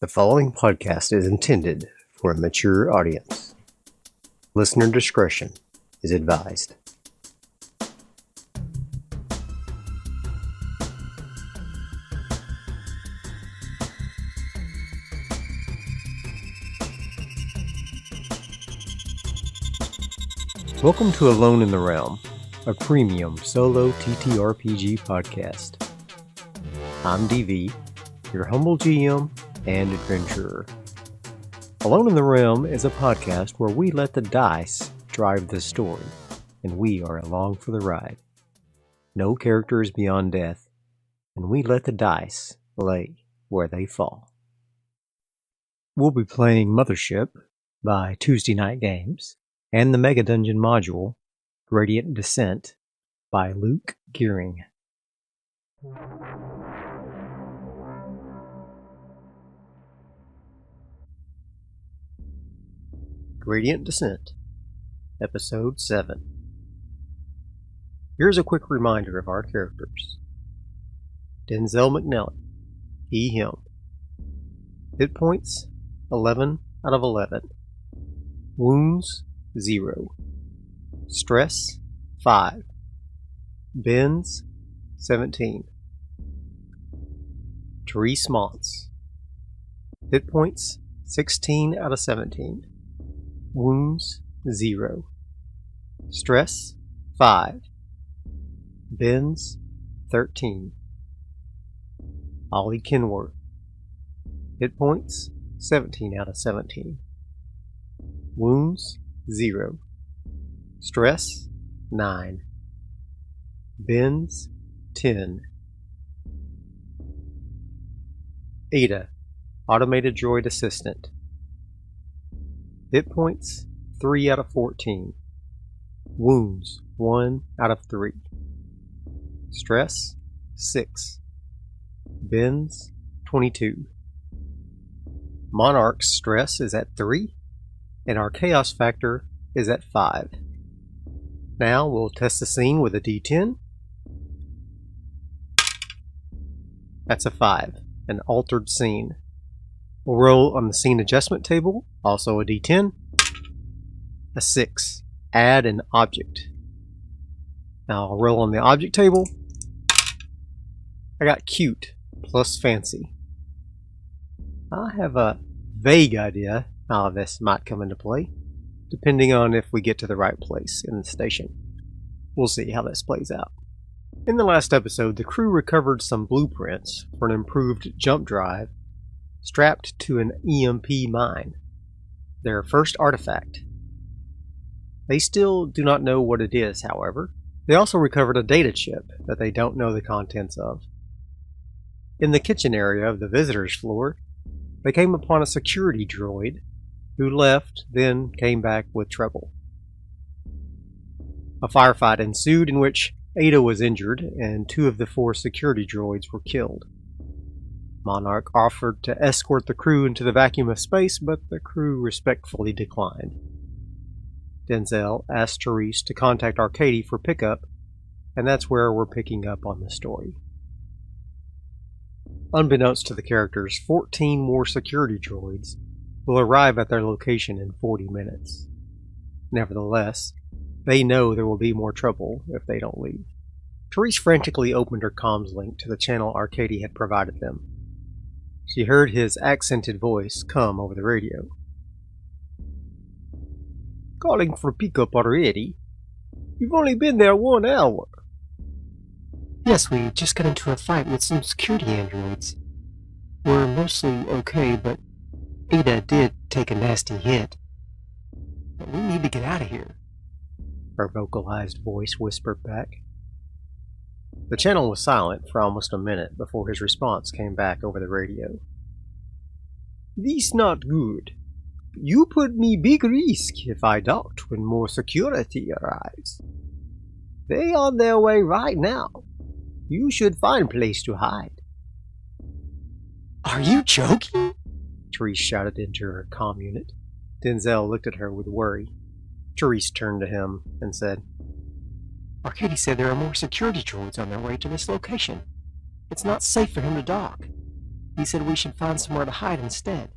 The following podcast is intended for a mature audience. Listener discretion is advised. Welcome to Alone in the Realm, a premium solo TTRPG podcast. I'm DV, your humble GM and adventurer. Alone in the Realm is a podcast where we let the dice drive the story, and we are along for the ride. No characters beyond death, and we let the dice lay where they fall. We'll be playing Mothership by Tuesday Night Games, and the Mega Dungeon module, Gradient Descent, by Luke Gearing. Gradient Descent, Episode 7. Here's a quick reminder of our characters. Denzel McNally, he, him. Hit points, 11 out of 11. Wounds, 0. Stress, 5. Bends, 17. Therese Montz. Hit points, 16 out of 17. Wounds, 0. Stress, 5. Bends, 13. Ollie Kenworth. Hit points, 17 out of 17. Wounds, 0. Stress, 9. Bends, 10. Ada, Automated Droid Assistant. Hit points, 3 out of 14. Wounds, 1 out of 3. Stress, 6. Bends, 22. Monarch's stress is at 3, and our chaos factor is at 5. Now we'll test the scene with a D10. That's a 5, an altered scene. We'll roll on the scene adjustment table, also a D10. A 6, add an object. Now I'll roll on the object table. I got cute plus fancy. I have a vague idea how this might come into play, depending on if we get to the right place in the station. We'll see how this plays out. In the last episode, the crew recovered some blueprints for an improved jump drive strapped to an EMP mine, their first artifact. They still do not know what it is, however. They also recovered a data chip that they don't know the contents of. In the kitchen area of the visitors floor, they came upon a security droid who left, then came back with trouble. A firefight ensued in which Ada was injured and 2 of the 4 security droids were killed. Monarch offered to escort the crew into the vacuum of space, but the crew respectfully declined. Denzel asked Therese to contact Arcady for pickup, and that's where we're picking up on the story. Unbeknownst to the characters, 14 more security droids will arrive at their location in 40 minutes. Nevertheless, they know there will be more trouble if they don't leave. Therese frantically opened her comms link to the channel Arcady had provided them. She heard his accented voice come over the radio. "Calling for pickup already? You've only been there 1 hour. Yes, we just got into a fight with some security androids. We're mostly okay, but Ada did take a nasty hit. But we need to get out of here," her vocalized voice whispered back. The channel was silent for almost a minute before his response came back over the radio. "This not good. You put me big risk if I docked when more security arrives. They on their way right now. You should find place to hide." "Are you joking?" Therese shouted into her comm unit. Denzel looked at her with worry. Therese turned to him and said, "Arcady said there are more security droids on their way to this location. It's not safe for him to dock. He said we should find somewhere to hide instead.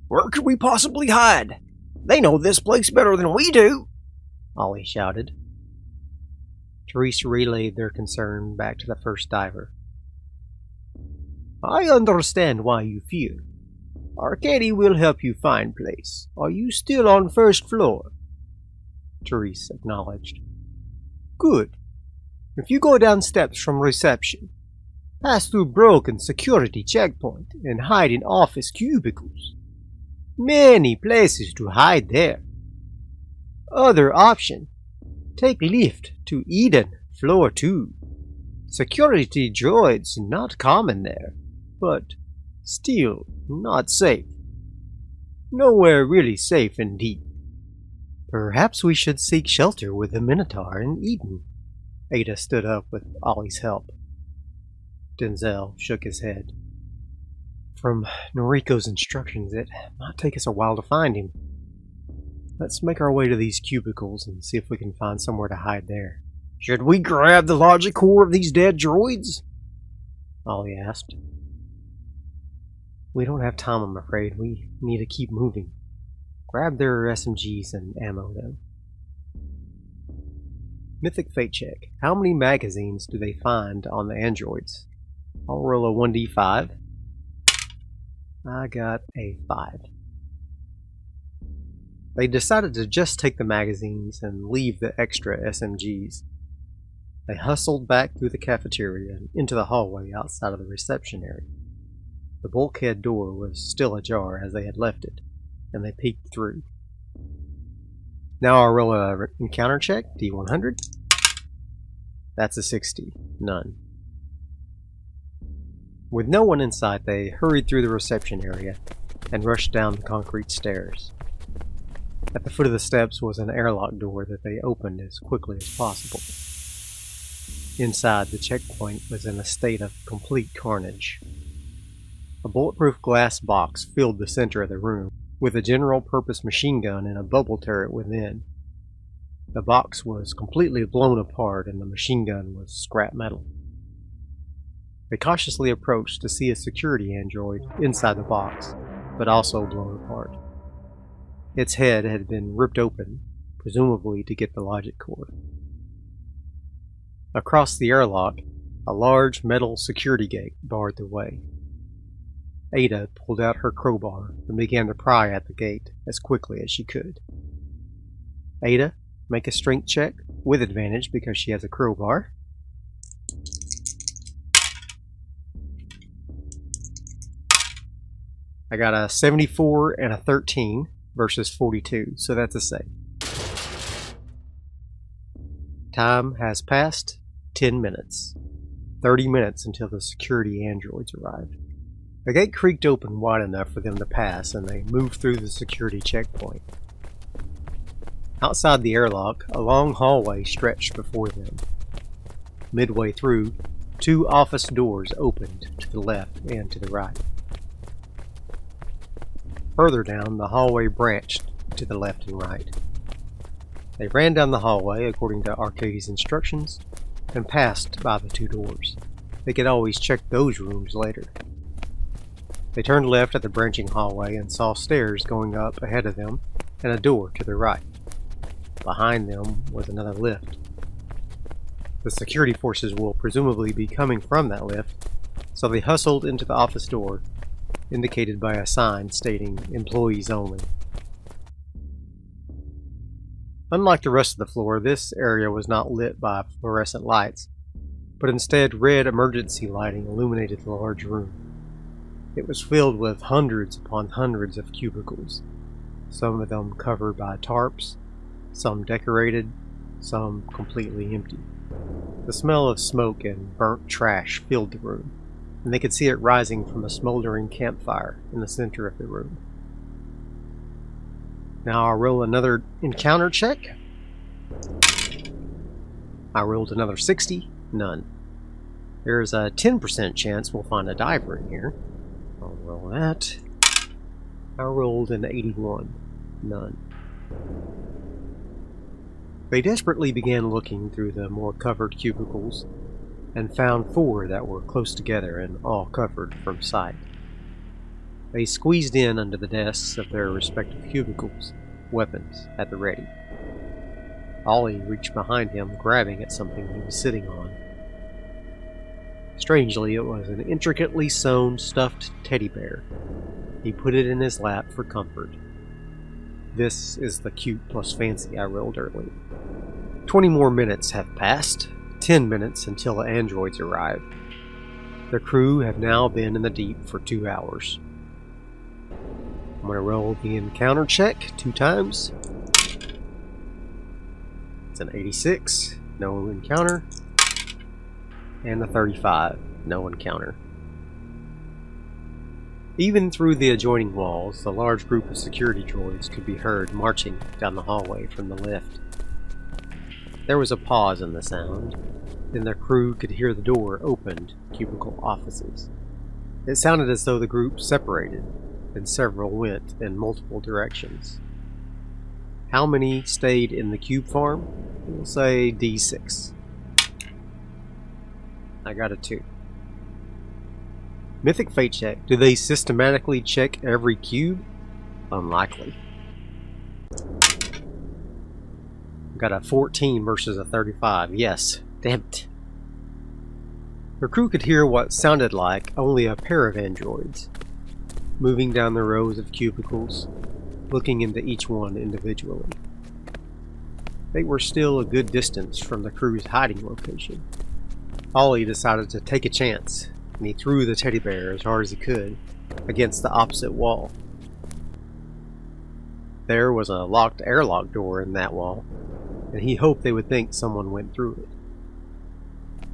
Where could we possibly hide? They know this place better than we do, Ollie shouted. Therese relayed their concern back to the first diver. I understand why you fear. Arcady will help you find place. Are you still on first floor? Therese acknowledged. Good. If you go down steps from reception, pass through broken security checkpoint, and hide in office cubicles. Many places to hide there. Other option, take lift to Eden, floor 2. Security droids not common there, but still not safe. Nowhere really safe indeed. Perhaps we should seek shelter with the Minotaur in Eden. Ada stood up with Ollie's help. Denzel shook his head. From Noriko's instructions, it might take us a while to find him. Let's make our way to these cubicles and see if we can find somewhere to hide there. Should we grab the logic core of these dead droids? Ollie asked. We don't have time, I'm afraid. We need to keep moving. Grab their SMGs and ammo, though. Mythic Fate Check. How many magazines do they find on the androids? I'll roll a 1d5. I got a 5. They decided to just take the magazines and leave the extra SMGs. They hustled back through the cafeteria and into the hallway outside of the reception area. The bulkhead door was still ajar as they had left it, and they peeked through. Now I'll roll a encounter check, D100. That's a 60. None. With no one in sight, they hurried through the reception area and rushed down the concrete stairs. At the foot of the steps was an airlock door that they opened as quickly as possible. Inside, the checkpoint was in a state of complete carnage. A bulletproof glass box filled the center of the room, with a general-purpose machine gun and a bubble turret within. The box was completely blown apart and the machine gun was scrap metal. They cautiously approached to see a security android inside the box, but also blown apart. Its head had been ripped open, presumably to get the logic core. Across the airlock, a large metal security gate barred the way. Ada pulled out her crowbar and began to pry at the gate as quickly as she could. Ada, make a strength check with advantage because she has a crowbar. I got a 74 and a 13 versus 42, so that's a save. Time has passed 10 minutes. 30 minutes until the security androids arrived. The gate creaked open wide enough for them to pass, and they moved through the security checkpoint. Outside the airlock, a long hallway stretched before them. Midway through, 2 office doors opened to the left and to the right. Further down, the hallway branched to the left and right. They ran down the hallway according to Arcady's instructions and passed by the 2 doors. They could always check those rooms later. They turned left at the branching hallway and saw stairs going up ahead of them and a door to the right. Behind them was another lift. The security forces will presumably be coming from that lift, so they hustled into the office door, indicated by a sign stating employees only. Unlike the rest of the floor, this area was not lit by fluorescent lights, but instead red emergency lighting illuminated the large room. It was filled with hundreds upon hundreds of cubicles, some of them covered by tarps, some decorated, some completely empty. The smell of smoke and burnt trash filled the room, and they could see it rising from a smoldering campfire in the center of the room. Now I'll roll another encounter check. I rolled another 60, none. There's a 10% chance we'll find a diver in here. I'll roll that. I rolled an 81, none. They desperately began looking through the more covered cubicles, and found 4 that were close together and all covered from sight. They squeezed in under the desks of their respective cubicles, weapons at the ready. Ollie reached behind him, grabbing at something he was sitting on. Strangely, it was an intricately sewn stuffed teddy bear. He put it in his lap for comfort. This is the cute plus fancy I rolled earlier. 20 more minutes have passed, 10 minutes until the androids arrive. The crew have now been in the deep for 2 hours. I'm going to roll the encounter check 2 times. It's an 86, no encounter. And a 35, no encounter. Even through the adjoining walls, the large group of security droids could be heard marching down the hallway from the lift. There was a pause in the sound, then the crew could hear the door opened to cubicle offices. It sounded as though the group separated, and several went in multiple directions. How many stayed in the cube farm? We'll say D6. I got a 2. Mythic fate check. Do they systematically check every cube? Unlikely. Got a 14 versus a 35. Yes. Damn it. The crew could hear what sounded like only a pair of androids, moving down the rows of cubicles, looking into each one individually. They were still a good distance from the crew's hiding location. Ollie decided to take a chance, and he threw the teddy bear as hard as he could against the opposite wall. There was a locked airlock door in that wall, and he hoped they would think someone went through it.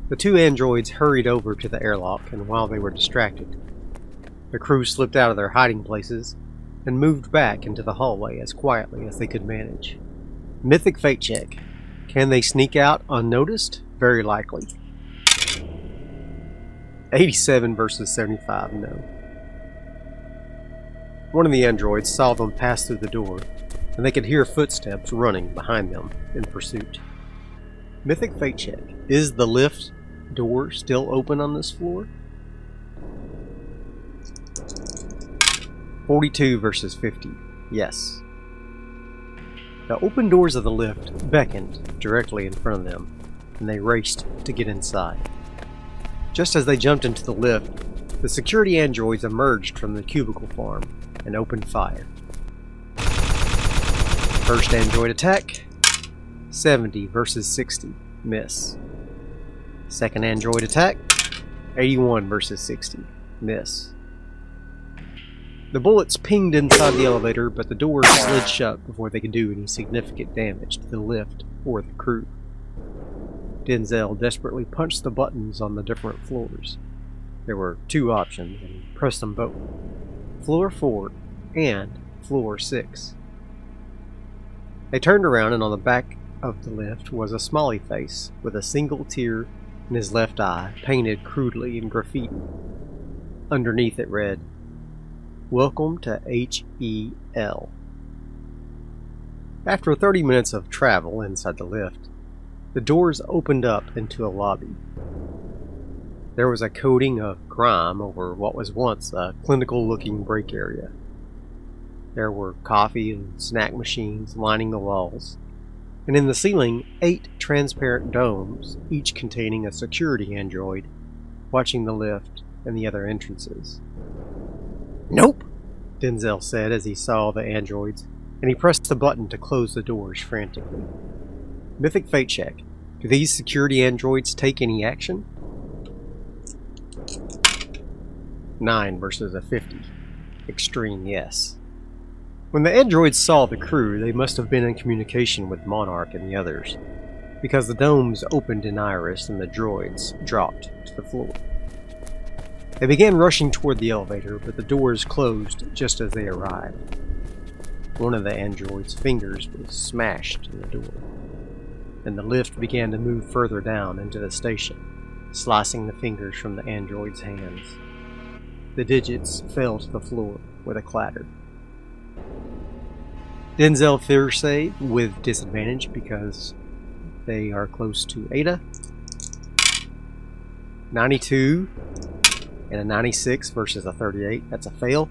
The 2 androids hurried over to the airlock, and while they were distracted, the crew slipped out of their hiding places and moved back into the hallway as quietly as they could manage. Mythic fate check. Can they sneak out unnoticed? Very likely. 87 versus 75, no. One of the androids saw them pass through the door, and they could hear footsteps running behind them in pursuit. Mythic fate check. Is the lift door still open on this floor? 42 versus 50. Yes. The open doors of the lift beckoned directly in front of them, and they raced to get inside. Just as they jumped into the lift, the security androids emerged from the cubicle farm and opened fire. First android attack, 70 versus 60, miss. Second android attack, 81 versus 60, miss. The bullets pinged inside the elevator, but the doors slid shut before they could do any significant damage to the lift or the crew. Denzel desperately punched the buttons on the different floors. There were 2 options, and he pressed them both. Floor 4 and Floor 6. They turned around, and on the back of the lift was a smiley face with a single tear in his left eye, painted crudely in graffiti. Underneath it read, "Welcome to HEL." After 30 minutes of travel inside the lift, the doors opened up into a lobby. There was a coating of grime over what was once a clinical-looking break area. There were coffee and snack machines lining the walls, and in the ceiling, 8 transparent domes, each containing a security android, watching the lift and the other entrances. "Nope," Denzel said as he saw the androids, and he pressed the button to close the doors frantically. Mythic fate check. Do these security androids take any action? 9 versus a 50. Extreme yes. When the androids saw the crew, they must have been in communication with Monarch and the others, because the domes opened in iris and the droids dropped to the floor. They began rushing toward the elevator, but the doors closed just as they arrived. One of the androids' fingers was smashed in the door, and the lift began to move further down into the station, slicing the fingers from the android's hands. The digits fell to the floor with a clatter. Denzel fear save with disadvantage because they are close to Ada. 92 and a 96 versus a 38. That's a fail.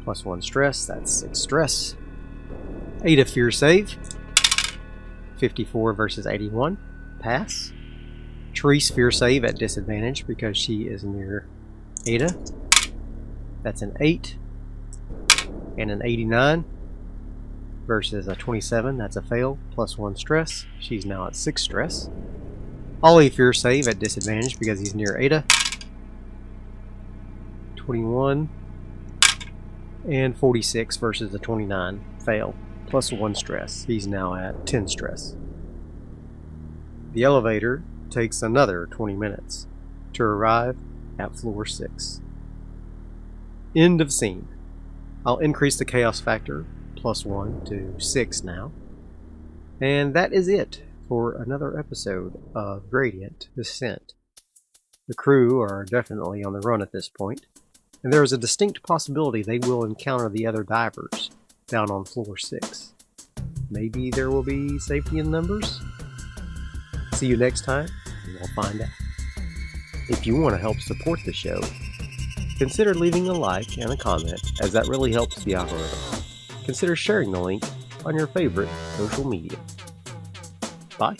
Plus 1 stress. That's 6 stress. Ada fear save. 54 versus 81. Pass. Therese fear save at disadvantage because she is near Ada. That's an 8 and an 89 versus a 27. That's a fail. Plus 1 stress. She's now at 6 stress. Ollie fear save at disadvantage because he's near Ada. 21 and 46 versus a 29. Fail. Plus 1 stress. He's now at 10 stress. The elevator takes another 20 minutes to arrive at floor 6. End of scene. I'll increase the chaos factor plus 1 to 6 now. And that is it for another episode of Gradient Descent. The crew are definitely on the run at this point, and there is a distinct possibility they will encounter the other divers down on floor 6. Maybe there will be safety in numbers? See you next time, and we'll find out. If you want to help support the show, consider leaving a like and a comment, as that really helps the algorithm. Consider sharing the link on your favorite social media. Bye.